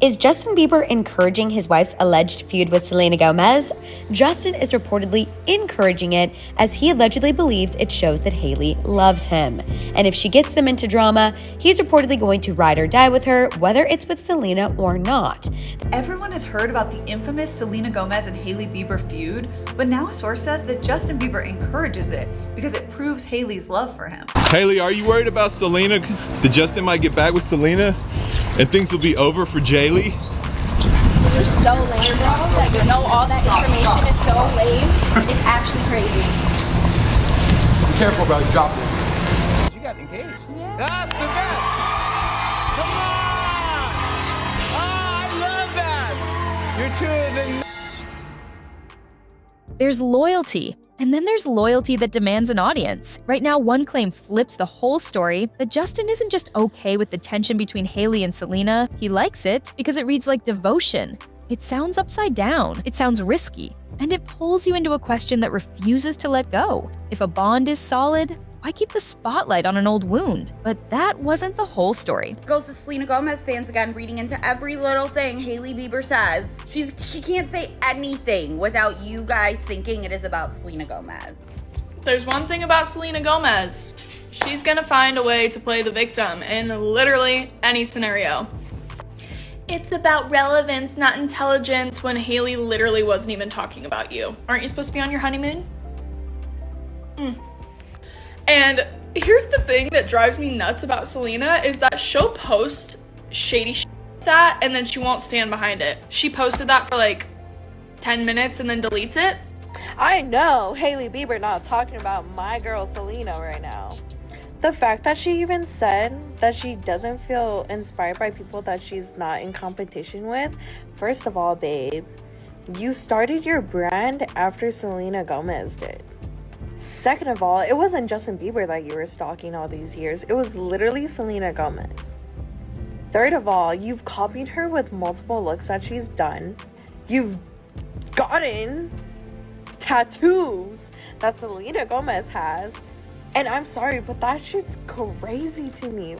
Is Justin Bieber encouraging his wife's alleged feud with Selena Gomez? Justin is reportedly encouraging it as he allegedly believes it shows that Hailey loves him. And if she gets them into drama, he's reportedly going to ride or die with her, whether it's with Selena or not. Everyone has heard about the infamous Selena Gomez and Hailey Bieber feud, but now a source says that Justin Bieber encourages it because it proves Hailey's love for him. Hailey, are you worried about Selena? That Justin might get back with Selena and things will be over for Jaylee? You're so lame, bro. That you know all that information is so lame. It's actually crazy. Be careful, bro. You dropped it. She got engaged. Yeah. That's the best. Come on. Oh, I love that. You're two of the... There's loyalty, and then there's loyalty that demands an audience. Right now, one claim flips the whole story that Justin isn't just okay with the tension between Hailey and Selena, he likes it because it reads like devotion. It sounds upside down, it sounds risky, and it pulls you into a question that refuses to let go. If a bond is solid, why keep the spotlight on an old wound? But that wasn't the whole story. Goes to Selena Gomez fans again, reading into every little thing Hailey Bieber says. She can't say anything without you guys thinking it is about Selena Gomez. There's one thing about Selena Gomez. She's gonna find a way to play the victim in literally any scenario. It's about relevance, not intelligence, when Hailey literally wasn't even talking about you. Aren't you supposed to be on your honeymoon? And here's the thing that drives me nuts about Selena is that she'll post shady shit like that and then she won't stand behind it. She posted that for like 10 minutes and then deletes it. I know Hailey Bieber not talking about my girl Selena right now. The fact that she even said that she doesn't feel inspired by people that she's not in competition with. First of all, babe, you started your brand after Selena Gomez did. Second of all, it wasn't Justin Bieber that you were stalking all these years. It was literally Selena Gomez. Third of all, you've copied her with multiple looks that she's done. You've gotten tattoos that Selena Gomez has. And I'm sorry, but that shit's crazy to me.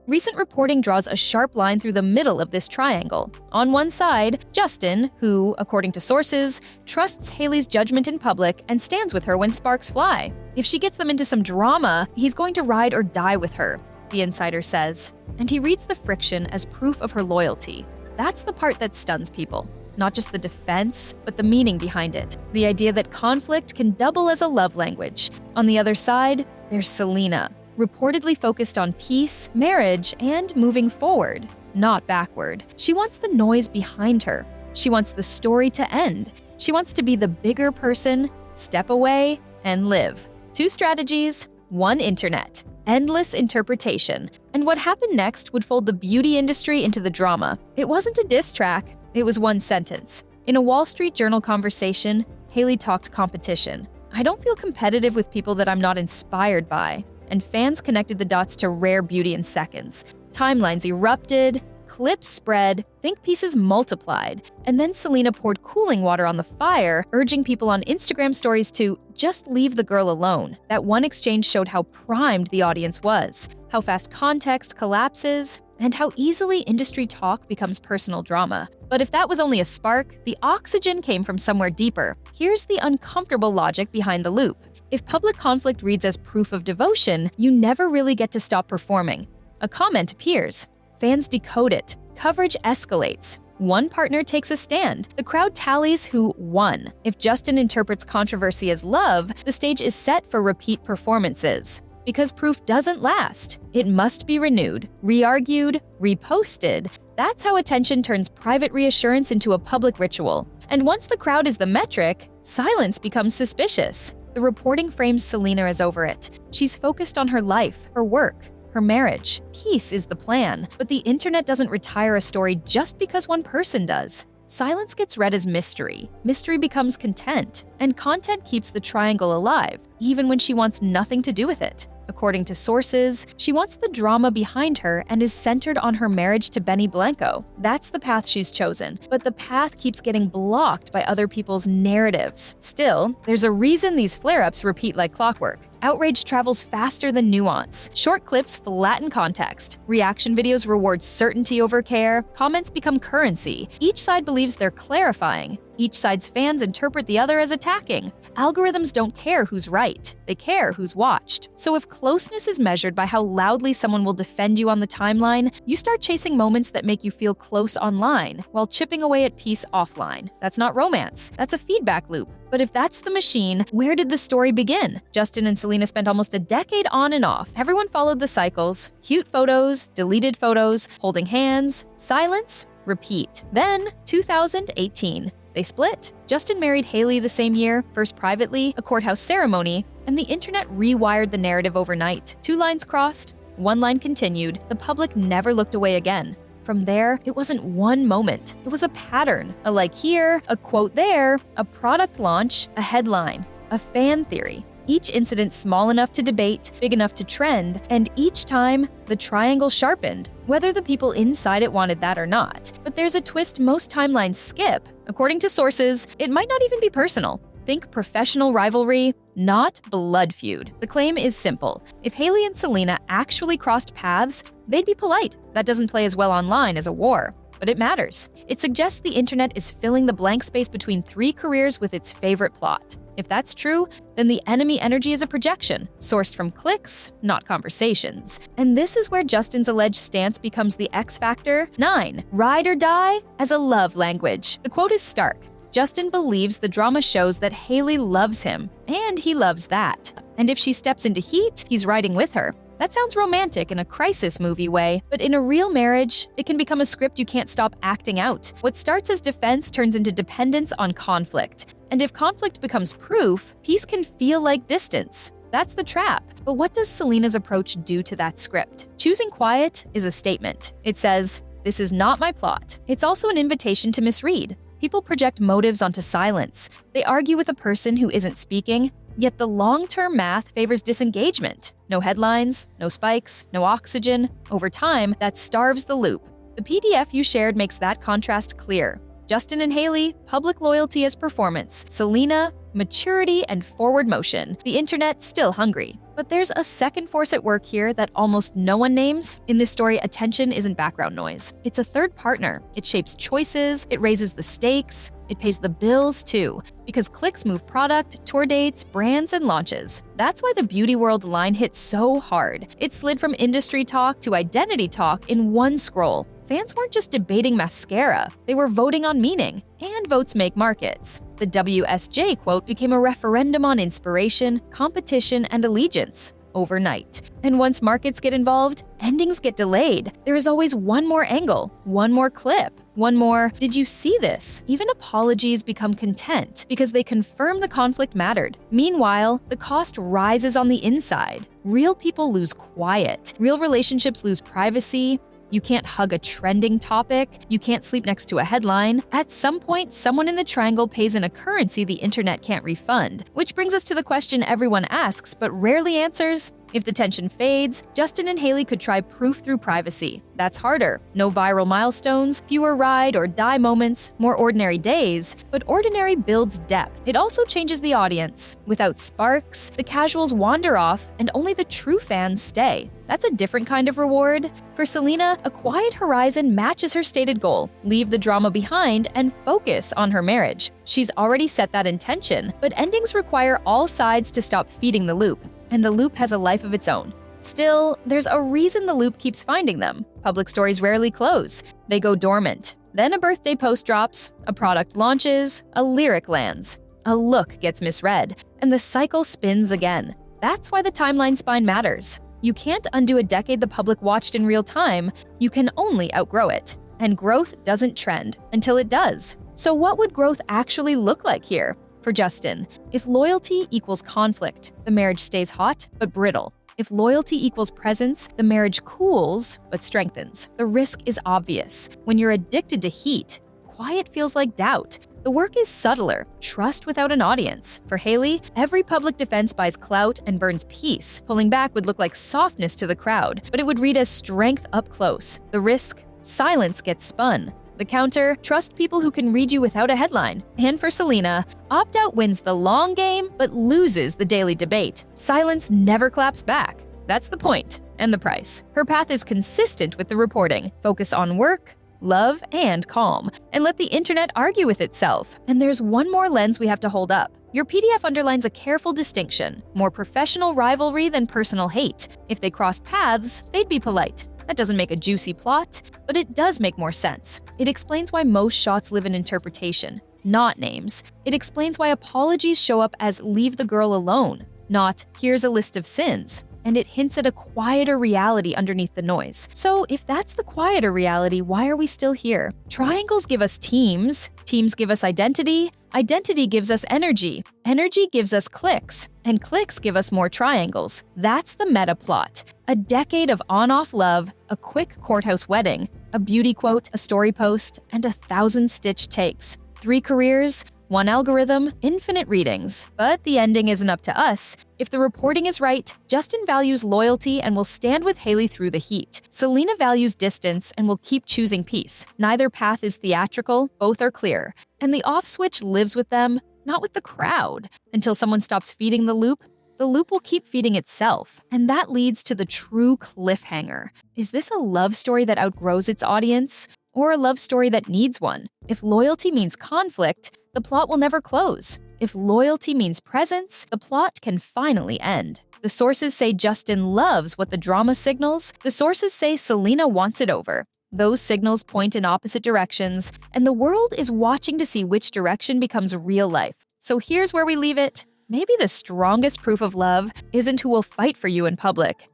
Recent reporting draws a sharp line through the middle of this triangle. On one side, Justin, who, according to sources, trusts Hailey's judgment in public and stands with her when sparks fly. If she gets them into some drama, he's going to ride or die with her, the insider says. And he reads the friction as proof of her loyalty. That's the part that stuns people. Not just the defense, but the meaning behind it. The idea that conflict can double as a love language. On the other side, there's Selena, reportedly focused on peace, marriage, and moving forward, not backward. She wants the noise behind her. She wants the story to end. She wants to be the bigger person, step away, and live. Two strategies, one internet. Endless interpretation. And what happened next would fold the beauty industry into the drama. It wasn't a diss track, it was one sentence. In a Wall Street Journal conversation, Hailey talked competition. I don't feel competitive with people that I'm not inspired by. And fans connected the dots to rare beauty in seconds. Timelines erupted, clips spread, think pieces multiplied, and then Selena poured cooling water on the fire, urging people on Instagram stories to just leave the girl alone. That one exchange showed how primed the audience was, how fast context collapses, and how easily industry talk becomes personal drama. But if that was only a spark, the oxygen came from somewhere deeper. Here's the uncomfortable logic behind the loop. If public conflict reads as proof of devotion, you never really get to stop performing. A comment appears. Fans decode it. Coverage escalates. One partner takes a stand. The crowd tallies who won. If Justin interprets controversy as love, the stage is set for repeat performances. Because proof doesn't last. It must be renewed, re-argued, reposted. That's how attention turns private reassurance into a public ritual. And once the crowd is the metric, silence becomes suspicious. The reporting frames Selena as over it. She's focused on her life, her work, her marriage. Peace is the plan, but the internet doesn't retire a story just because one person does. Silence gets read as mystery. Mystery becomes content, and content keeps the triangle alive, even when she wants nothing to do with it. According to sources, she wants the drama behind her and is centered on her marriage to Benny Blanco. That's the path she's chosen, but the path keeps getting blocked by other people's narratives. Still, there's a reason these flare-ups repeat like clockwork. Outrage travels faster than nuance. Short clips flatten context. Reaction videos reward certainty over care. Comments become currency. Each side believes they're clarifying. Each side's fans interpret the other as attacking. Algorithms don't care who's right. They care who's watched. So if closeness is measured by how loudly someone will defend you on the timeline, you start chasing moments that make you feel close online while chipping away at peace offline. That's not romance. That's a feedback loop. But if that's the machine, where did the story begin? Justin and Selena spent almost a decade on and off. Everyone followed the cycles: cute photos, deleted photos, holding hands, silence, repeat. Then, 2018. They split. Justin married Hailey the same year, first privately, a courthouse ceremony, and the internet rewired the narrative overnight. 2 lines crossed, 1 line continued. The public never looked away again. From there, it wasn't one moment. It was a pattern. A like here, a quote there, a product launch, a headline, a fan theory. Each incident small enough to debate, big enough to trend, and each time, the triangle sharpened, whether the people inside it wanted that or not. But there's a twist most timelines skip. According to sources, it might not even be personal. Think professional rivalry, not blood feud. The claim is simple. If Hailey and Selena actually crossed paths, they'd be polite. That doesn't play as well online as a war. But it matters. It suggests the internet is filling the blank space between 3 careers with its favorite plot. If that's true, then the enemy energy is a projection, sourced from clicks, not conversations. And this is where Justin's alleged stance becomes the X factor. 9. Ride or die as a love language. The quote is stark. Justin believes the drama shows that Hailey loves him, and he loves that. And if she steps into heat, he's riding with her. That sounds romantic in a crisis movie way, but in a real marriage, it can become a script you can't stop acting out. What starts as defense turns into dependence on conflict. And if conflict becomes proof, peace can feel like distance. That's the trap. But what does Selena's approach do to that script? Choosing quiet is a statement. It says, "This is not my plot." It's also an invitation to misread. People project motives onto silence. They argue with a person who isn't speaking, yet the long-term math favors disengagement. No headlines, no spikes, no oxygen. Over time, that starves the loop. The PDF you shared makes that contrast clear. Justin and Hailey, public loyalty as performance. Selena, maturity and forward motion. The internet still hungry. But there's a second force at work here that almost no one names. In this story, attention isn't background noise. It's a third partner. It shapes choices, it raises the stakes, it pays the bills too. Because clicks move product, tour dates, brands, and launches. That's why the beauty world line hit so hard. It slid from industry talk to identity talk in one scroll. Fans weren't just debating mascara, they were voting on meaning, and votes make markets. The WSJ quote became a referendum on inspiration, competition, and allegiance overnight. And once markets get involved, endings get delayed. There is always one more angle, one more clip, one more, "Did you see this?" Even apologies become content because they confirm the conflict mattered. Meanwhile, the cost rises on the inside. Real people lose quiet. Real relationships lose privacy. You can't hug a trending topic. You can't sleep next to a headline. At some point, someone in the triangle pays in a currency the internet can't refund. Which brings us to the question everyone asks but rarely answers. If the tension fades, Justin and Hailey could try proof through privacy. That's harder. No viral milestones, fewer ride or die moments, more ordinary days. But ordinary builds depth. It also changes the audience. Without sparks, the casuals wander off and only the true fans stay. That's a different kind of reward. For Selena, a quiet horizon matches her stated goal: leave the drama behind and focus on her marriage. She's already set that intention, but endings require all sides to stop feeding the loop. And the loop has a life of its own. Still, there's a reason the loop keeps finding them. Public stories rarely close. They go dormant. Then a birthday post drops, a product launches, a lyric lands, a look gets misread, and the cycle spins again. That's why the timeline spine matters. You can't undo a decade the public watched in real time. You can only outgrow it. And growth doesn't trend until it does. So what would growth actually look like here? For Justin, if loyalty equals conflict, the marriage stays hot but brittle. If loyalty equals presence, the marriage cools but strengthens. The risk is obvious. When you're addicted to heat, quiet feels like doubt. The work is subtler, trust without an audience. For Hailey, every public defense buys clout and burns peace. Pulling back would look like softness to the crowd, but it would read as strength up close. The risk? Silence gets spun. The counter, trust people who can read you without a headline. And for Selena, opt-out wins the long game but loses the daily debate. Silence never claps back. That's the point and the price. Her path is consistent with the reporting. Focus on work, love, and calm, and let the internet argue with itself. And there's one more lens we have to hold up. Your PDF underlines a careful distinction, more professional rivalry than personal hate. If they crossed paths, they'd be polite. That doesn't make a juicy plot, but it does make more sense. It explains why most shots live in interpretation, not names. It explains why apologies show up as "leave the girl alone," not "here's a list of sins." And it hints at a quieter reality underneath the noise. So if that's the quieter reality, why are we still here? Triangles give us teams, teams give us identity, identity gives us energy, energy gives us clicks, and clicks give us more triangles. That's the meta plot. A decade of on-off love, a quick courthouse wedding, a beauty quote, a story post, and 1,000 stitch takes. 3 careers, 1 algorithm, infinite readings. But the ending isn't up to us. If the reporting is right, Justin values loyalty and will stand with Hailey through the heat. Selena values distance and will keep choosing peace. Neither path is theatrical, both are clear. And the off switch lives with them, not with the crowd. Until someone stops feeding the loop will keep feeding itself. And that leads to the true cliffhanger. Is this a love story that outgrows its audience? Or a love story that needs one? If loyalty means conflict, the plot will never close. If loyalty means presence, the plot can finally end. The sources say Justin loves what the drama signals. The sources say Selena wants it over. Those signals point in opposite directions, and the world is watching to see which direction becomes real life. So here's where we leave it. Maybe the strongest proof of love isn't who will fight for you in public.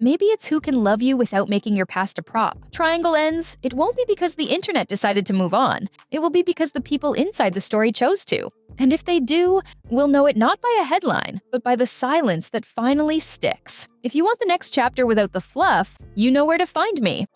Maybe it's who can love you without making your past a prop. Triangle ends, it won't be because the internet decided to move on. It will be because the people inside the story chose to. And if they do, we'll know it not by a headline, but by the silence that finally sticks. If you want the next chapter without the fluff, you know where to find me.